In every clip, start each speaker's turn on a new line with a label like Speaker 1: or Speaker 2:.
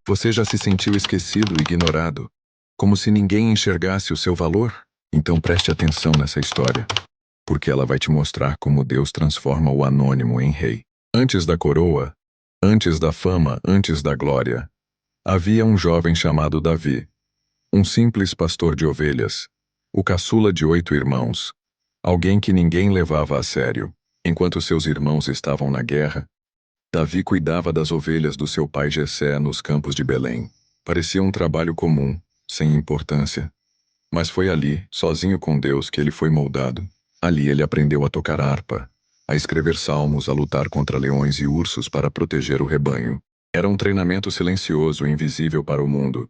Speaker 1: Você já se sentiu esquecido e ignorado? Como se ninguém enxergasse o seu valor? Então preste atenção nessa história, porque ela vai te mostrar como Deus transforma o anônimo em rei. Antes da coroa, antes da fama, antes da glória, havia um jovem chamado Davi, um simples pastor de ovelhas, o caçula de 8 irmãos, alguém que ninguém levava a sério. Enquanto seus irmãos estavam na guerra, Davi cuidava das ovelhas do seu pai Jessé nos campos de Belém. Parecia um trabalho comum, sem importância. Mas foi ali, sozinho com Deus, que ele foi moldado. Ali ele aprendeu a tocar harpa, a escrever salmos, a lutar contra leões e ursos para proteger o rebanho. Era um treinamento silencioso e invisível para o mundo,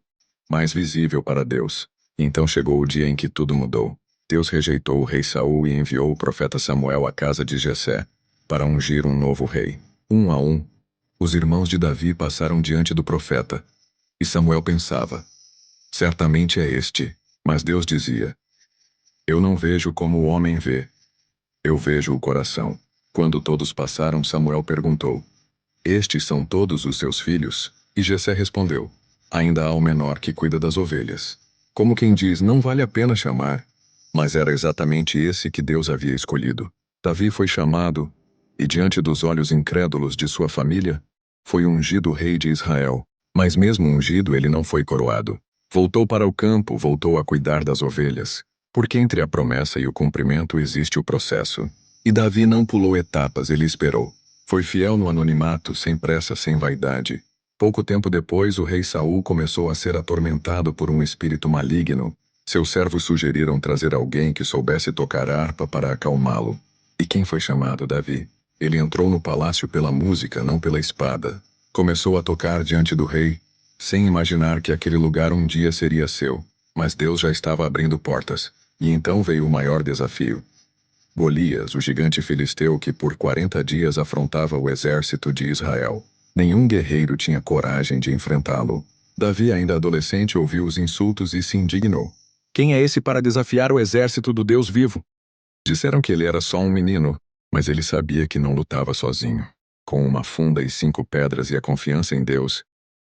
Speaker 1: mas visível para Deus. E então chegou o dia em que tudo mudou. Deus rejeitou o rei Saul e enviou o profeta Samuel à casa de Jessé para ungir um novo rei. Um a um, os irmãos de Davi passaram diante do profeta. E Samuel pensava: certamente é este. Mas Deus dizia: eu não vejo como o homem vê, eu vejo o coração. Quando todos passaram, Samuel perguntou: estes são todos os seus filhos? E Jessé respondeu: ainda há o menor que cuida das ovelhas. Como quem diz, não vale a pena chamar. Mas era exatamente esse que Deus havia escolhido. Davi foi chamado, e diante dos olhos incrédulos de sua família, foi ungido rei de Israel. Mas mesmo ungido, ele não foi coroado. Voltou para o campo, voltou a cuidar das ovelhas. Porque entre a promessa e o cumprimento existe o processo. E Davi não pulou etapas, ele esperou. Foi fiel no anonimato, sem pressa, sem vaidade. Pouco tempo depois, o rei Saul começou a ser atormentado por um espírito maligno. Seus servos sugeriram trazer alguém que soubesse tocar harpa para acalmá-lo. E quem foi chamado? Davi. Ele entrou no palácio pela música, não pela espada. Começou a tocar diante do rei, sem imaginar que aquele lugar um dia seria seu. Mas Deus já estava abrindo portas. E então veio o maior desafio. Golias, o gigante filisteu que por 40 dias afrontava o exército de Israel. Nenhum guerreiro tinha coragem de enfrentá-lo. Davi, ainda adolescente, ouviu os insultos e se indignou. Quem é esse para desafiar o exército do Deus vivo? Disseram que ele era só um menino, mas ele sabia que não lutava sozinho. Com uma funda e 5 pedras e a confiança em Deus,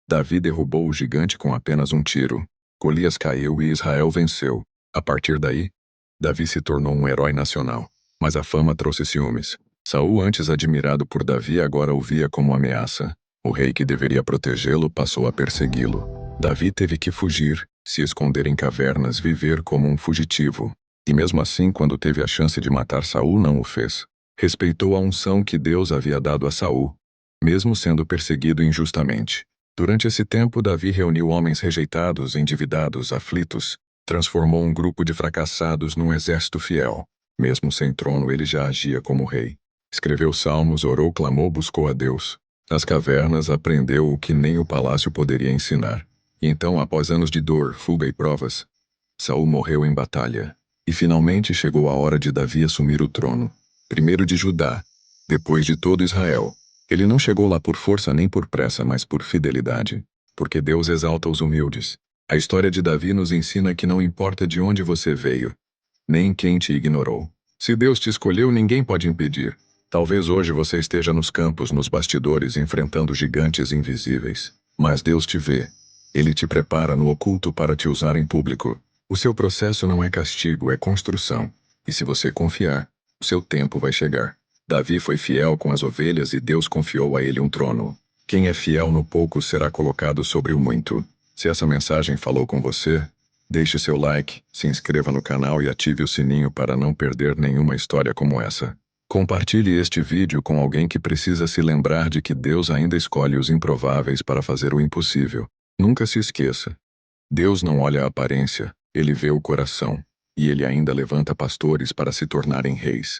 Speaker 1: Davi derrubou o gigante com apenas um tiro. Golias caiu e Israel venceu. A partir daí, Davi se tornou um herói nacional. Mas a fama trouxe ciúmes. Saul, antes admirado por Davi, agora o via como ameaça. O rei que deveria protegê-lo passou a persegui-lo. Davi teve que fugir, se esconder em cavernas, viver como um fugitivo. E mesmo assim, quando teve a chance de matar Saul, não o fez. Respeitou a unção que Deus havia dado a Saul, mesmo sendo perseguido injustamente. Durante esse tempo, Davi reuniu homens rejeitados, endividados, aflitos. Transformou um grupo de fracassados num exército fiel. Mesmo sem trono, ele já agia como rei. Escreveu salmos, orou, clamou, buscou a Deus. Nas cavernas, aprendeu o que nem o palácio poderia ensinar. E então, após anos de dor, fuga e provas, Saul morreu em batalha. E finalmente chegou a hora de Davi assumir o trono. Primeiro de Judá, depois de todo Israel. Ele não chegou lá por força nem por pressa, mas por fidelidade. Porque Deus exalta os humildes. A história de Davi nos ensina que não importa de onde você veio, nem quem te ignorou. Se Deus te escolheu, ninguém pode impedir. Talvez hoje você esteja nos campos, nos bastidores, enfrentando gigantes invisíveis. Mas Deus te vê. Ele te prepara no oculto para te usar em público. O seu processo não é castigo, é construção. E se você confiar, o seu tempo vai chegar. Davi foi fiel com as ovelhas e Deus confiou a ele um trono. Quem é fiel no pouco será colocado sobre o muito. Se essa mensagem falou com você, deixe seu like, se inscreva no canal e ative o sininho para não perder nenhuma história como essa. Compartilhe este vídeo com alguém que precisa se lembrar de que Deus ainda escolhe os improváveis para fazer o impossível. Nunca se esqueça. Deus não olha a aparência, ele vê o coração. E ele ainda levanta pastores para se tornarem reis.